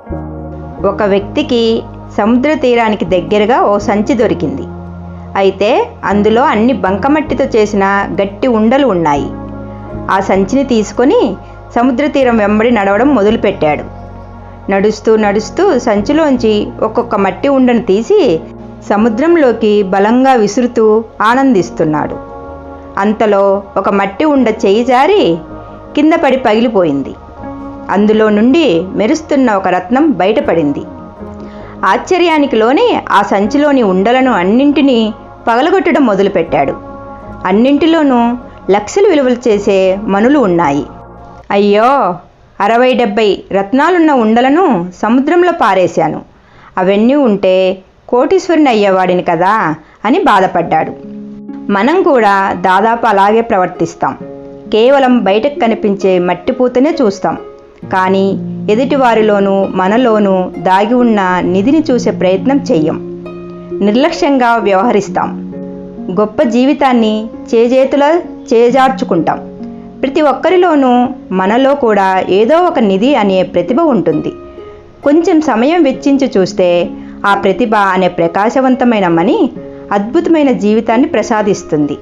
ఒక వ్యక్తికి సముద్ర తీరానికి దగ్గరగా ఓ సంచి దొరికింది. అయితే అందులో అన్ని బంకమట్టితో చేసిన గట్టి ఉండలు ఉన్నాయి. ఆ సంచిని తీసుకొని సముద్ర తీరం వెంబడి నడవడం మొదలుపెట్టాడు. నడుస్తూ నడుస్తూ సంచిలోంచి ఒక్కొక్క మట్టి ఉండను తీసి సముద్రంలోకి బలంగా విసురుతూ ఆనందిస్తున్నాడు. అంతలో ఒక మట్టి ఉండ చెయ్యి జారి కింద పడి పగిలిపోయింది. అందులో నుండి మెరుస్తున్న ఒక రత్నం బయటపడింది. ఆశ్చర్యానికి లోని ఆ సంచిలోని ఉండలను అన్నింటినీ పగలగొట్టడం మొదలుపెట్టాడు. అన్నింటిలోనూ లక్షలు విలువలు చేసే మణులు ఉన్నాయి. అయ్యో, 60-70 రత్నాలున్న ఉండలను సముద్రంలో పారేశాను. అవన్నీ ఉంటే కోటీశ్వరుని అయ్యేవాడిని కదా అని బాధపడ్డాడు. మనం కూడా దాదాపు అలాగే ప్రవర్తిస్తాం. కేవలం బయటకు కనిపించే మట్టిపూతనే చూస్తాం. కానీ ఎదుటివారిలోనూ మనలోనూ దాగి ఉన్న నిధిని చూసే ప్రయత్నం చెయ్యం. నిర్లక్ష్యంగా వ్యవహరిస్తాం. గొప్ప జీవితాన్ని చేజేతులా చేజార్చుకుంటాం. ప్రతి ఒక్కరిలోనూ మనలో కూడా ఏదో ఒక నిధి అనే ప్రతిభ ఉంటుంది. కొంచెం సమయం వెచ్చించి చూస్తే ఆ ప్రతిభ అనే ప్రకాశవంతమైన మణి అద్భుతమైన జీవితాన్ని ప్రసాదిస్తుంది.